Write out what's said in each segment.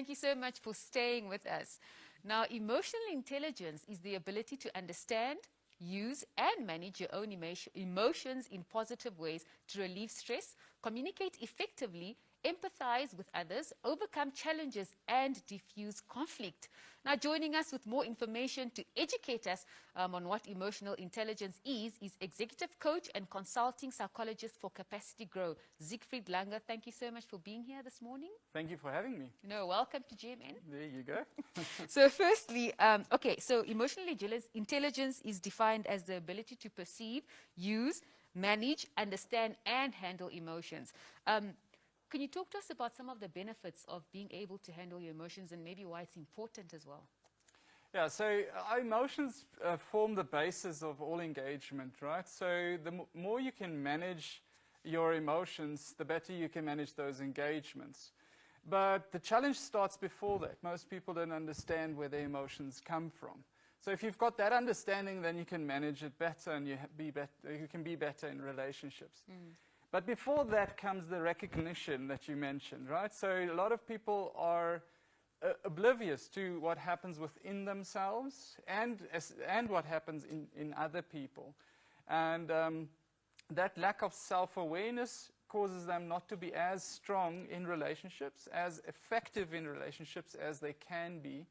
Thank you so much for staying with us. Now, emotional intelligence is the ability to understand, use and manage your own emotions in positive ways to relieve stress, communicate effectively, empathize with others, overcome challenges, and diffuse conflict. Now, joining us with more information to educate us on what emotional intelligence is executive coach and consulting psychologist for Capacity Grow, Siegfried Langer. Thank you so much for being here this morning. Thank you for having me. No, welcome to GMN. There you go. So firstly, so emotional intelligence is defined as the ability to perceive, use, manage, understand, and handle emotions. Can you talk to us about some of the benefits of being able to handle your emotions and maybe why it's important as well? Yeah, so our emotions form the basis of all engagement, right? So the more you can manage your emotions, the better you can manage those engagements. But the challenge starts before that. Most people don't understand where their emotions come from. So if you've got that understanding, then you can manage it better and you can be better in relationships. But before that comes the recognition that you mentioned, right? So a lot of people are oblivious to what happens within themselves and what happens in other people. And that lack of self-awareness causes them not to be as strong in relationships, as effective in relationships as they can be,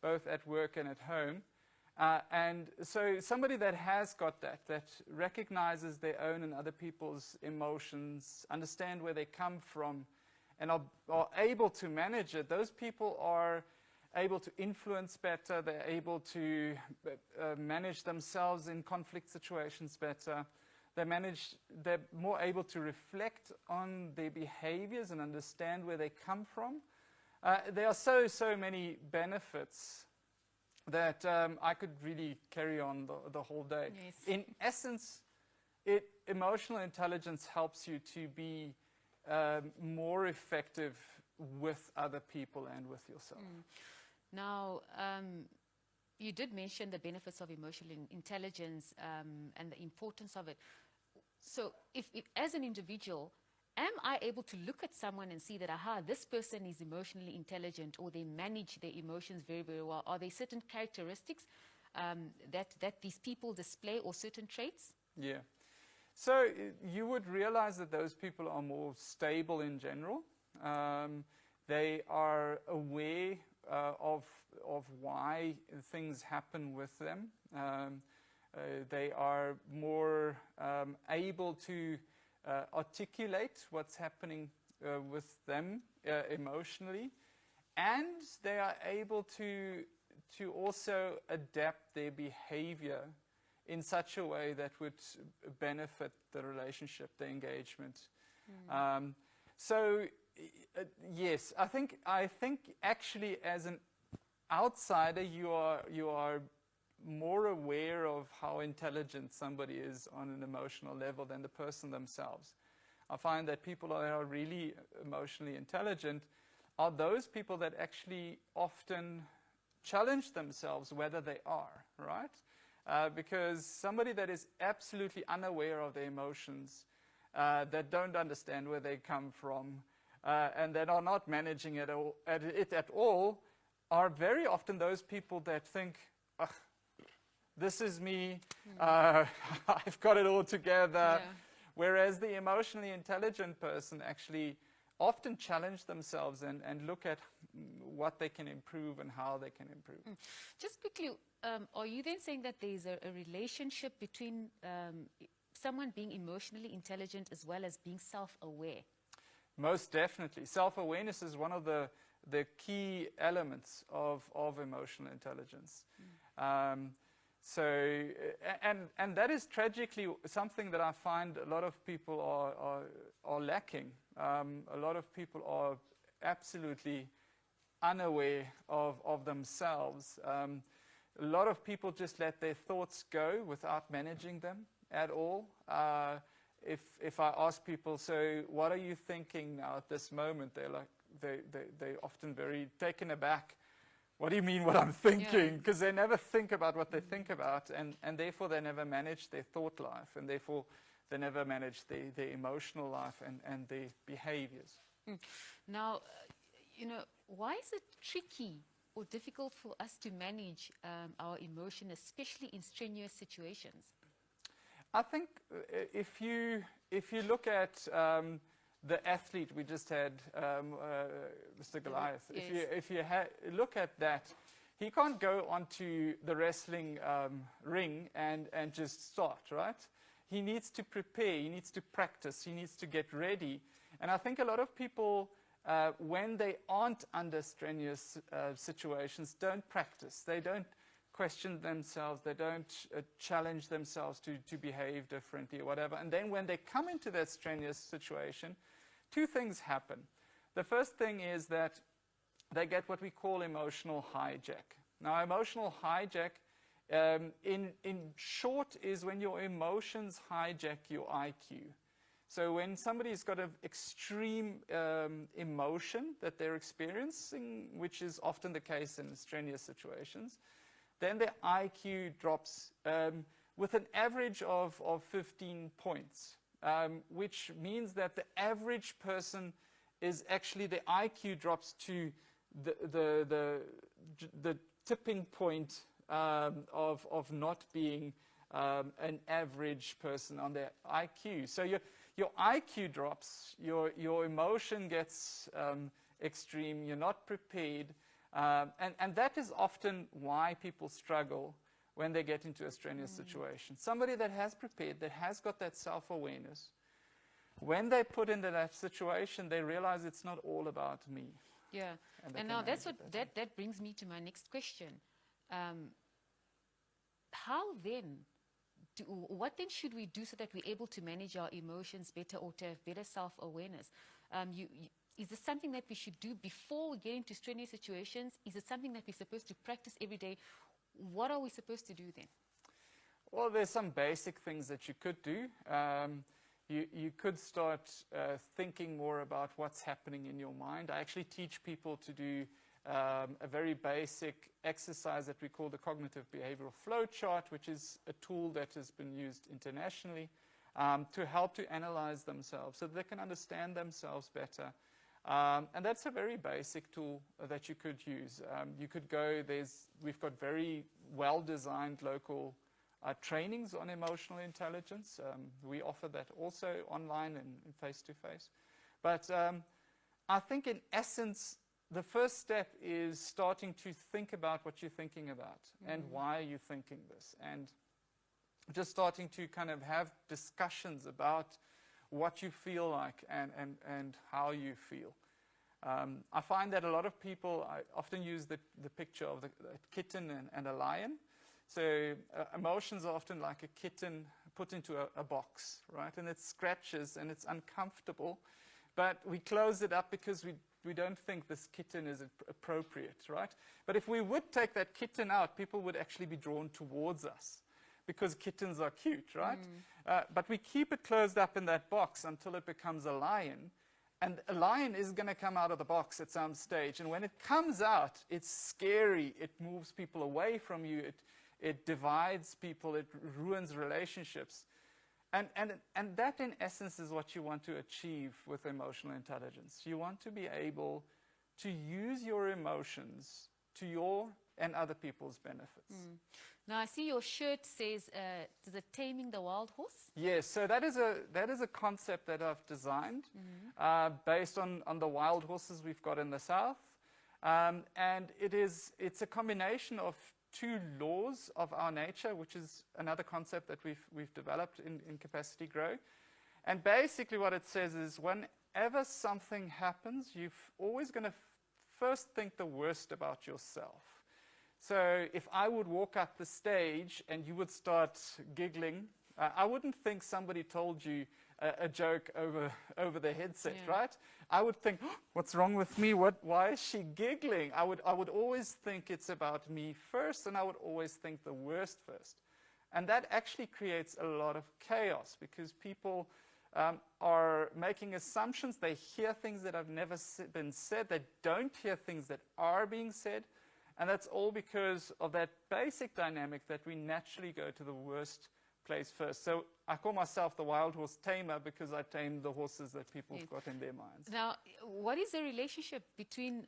both at work and at home. And so somebody that has got that recognizes their own and other people's emotions, understand where they come from, and are able to manage it, those people are able to influence better, they're able to manage themselves in conflict situations better, they're more able to reflect on their behaviors and understand where they come from. There are so many benefits that I could really carry on the whole day. Yes. In essence, emotional intelligence helps you to be more effective with other people and with yourself. Now, you did mention the benefits of emotional intelligence and the importance of it. So if as an individual, am I able to look at someone and see that, aha, this person is emotionally intelligent, or they manage their emotions very, very well? Are there certain characteristics that these people display, or certain traits? Yeah. So you would realize that those people are more stable in general. They are aware of why things happen with them. They are more able to articulate what's happening with them emotionally, and they are able to also adapt their behavior in such a way that would benefit the relationship, the engagement. So yes, I think actually as an outsider you are more aware of how intelligent somebody is on an emotional level than the person themselves. I find that people that are really emotionally intelligent are those people that actually often challenge themselves whether they are, right? Because somebody that is absolutely unaware of their emotions, that don't understand where they come from, and that are not managing it at all, are very often those people that think, ugh, this is me, I've got it all together. Yeah. Whereas the emotionally intelligent person actually often challenge themselves and look at what they can improve and how they can improve. Just quickly, are you then saying that there's a relationship between someone being emotionally intelligent as well as being self-aware? Most definitely. Self-awareness is one of the key elements of emotional intelligence. So, and that is tragically something that I find a lot of people are lacking. A lot of people are absolutely unaware of themselves. A lot of people just let their thoughts go without managing them at all. If I ask people, so what are you thinking now at this moment? They're often very taken aback. What do you mean what I'm thinking? Because they never think about what they think about, and therefore they never manage their thought life, and therefore they never manage their emotional life and their behaviors. Now, you know, why is it tricky or difficult for us to manage our emotion, especially in strenuous situations? I think if you look at the athlete we just had, Mr. Goliath, Yes. if you look at that, he can't go onto the wrestling ring and just start, right? He needs to prepare, he needs to practice, he needs to get ready. And I think a lot of people, when they aren't under strenuous situations, don't practice. They don't question themselves, they don't challenge themselves to behave differently or whatever. And then when they come into that strenuous situation, two things happen. The first thing is that they get what we call emotional hijack. Now, emotional hijack, in short, is when your emotions hijack your IQ. So when somebody's got an extreme emotion that they're experiencing, which is often the case in strenuous situations, then their IQ drops with an average of 15 points, which means that the average person is actually, the IQ drops to the tipping point of not being an average person on their IQ. So your IQ drops, your emotion gets extreme, you're not prepared, and that is often why people struggle when they get into a strenuous situation. Somebody that has prepared, that has got that self-awareness, when they put into that situation, they realize it's not all about me. Yeah, and now that's what that brings me to my next question. How then? What then should we do so that we're able to manage our emotions better or to have better self-awareness? Is this something that we should do before we get into strenuous situations? Is it something that we're supposed to practice every day? What are we supposed to do then? Well, there's some basic things that you could do. You could start thinking more about what's happening in your mind. I actually teach people to do a very basic exercise that we call the cognitive behavioral flow chart, which is a tool that has been used internationally to help to analyze themselves so that they can understand themselves better. And that's a very basic tool that you could use. You could go, we've got very well-designed local trainings on emotional intelligence. We offer that also online and face-to-face. But I think in essence, the first step is starting to think about what you're thinking about and why are you thinking this. And just starting to kind of have discussions about what you feel like and how you feel. I find that a lot of people, I often use the picture of the kitten and a lion. So emotions are often like a kitten put into a box, right? And it scratches and it's uncomfortable, but we close it up because we don't think this kitten is appropriate, right? But if we would take that kitten out, people would actually be drawn towards us because kittens are cute, right? But we keep it closed up in that box until it becomes a lion. And a lion is going to come out of the box at some stage. And when it comes out, it's scary. It moves people away from you. It divides people. It ruins relationships. And that, in essence, is what you want to achieve with emotional intelligence. You want to be able to use your emotions to your and other people's benefits. Now, I see your shirt says, is it Taming the Wild Horse? Yes, so that is a concept that I've designed based on the wild horses we've got in the south. And it's a combination of two laws of our nature, which is another concept that we've developed in Capacity Grow. And basically what it says is whenever something happens, you're always going to first think the worst about yourself. So if I would walk up the stage and you would start giggling, I wouldn't think somebody told you a joke over the headset, right? I would think, oh, what's wrong with me? Why is she giggling? I would always think it's about me first, and I would always think the worst first. And that actually creates a lot of chaos because people are making assumptions. They hear things that have never been said. They don't hear things that are being said. And that's all because of that basic dynamic that we naturally go to the worst place first. So I call myself the wild horse tamer because I tame the horses that people have got in their minds. Now, what is the relationship between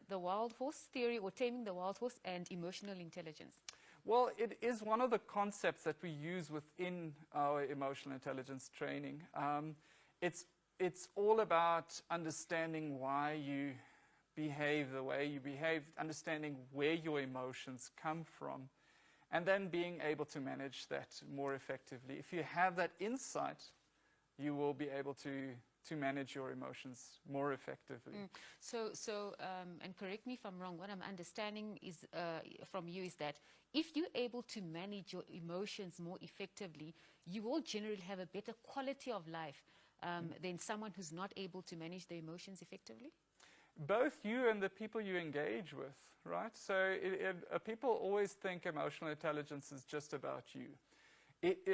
the wild horse theory or taming the wild horse and emotional intelligence? Well, it is one of the concepts that we use within our emotional intelligence training. It's all about understanding why you behave the way you behave, understanding where your emotions come from, and then being able to manage that more effectively. If you have that insight, you will be able to manage your emotions more effectively. So, and correct me if I'm wrong, what I'm understanding is from you is that if you're able to manage your emotions more effectively, you will generally have a better quality of life than someone who's not able to manage their emotions effectively? Both you and the people you engage with, right? So people always think emotional intelligence is just about you.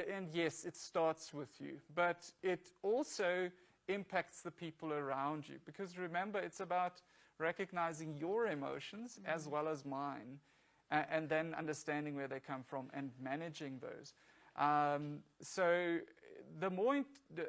And yes, it starts with you, but it also impacts the people around you. Because remember, it's about recognizing your emotions as well as mine, and then understanding where they come from and managing those. So the more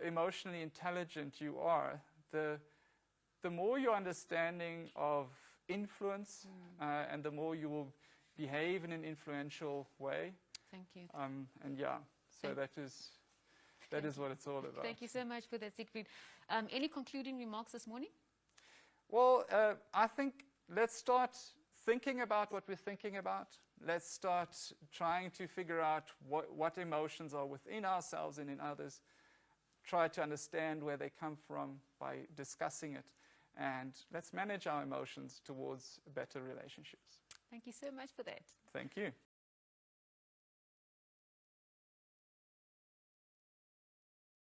emotionally intelligent you are, the more your understanding of influence and the more you will behave in an influential way. Thank you. And yeah, so that is what it's all about. Thank you so much for that, Siegfried. Any concluding remarks this morning? Well, I think let's start thinking about what we're thinking about. Let's start trying to figure out what emotions are within ourselves and in others. Try to understand where they come from by discussing it. And let's manage our emotions towards better relationships. Thank you so much for that. Thank you.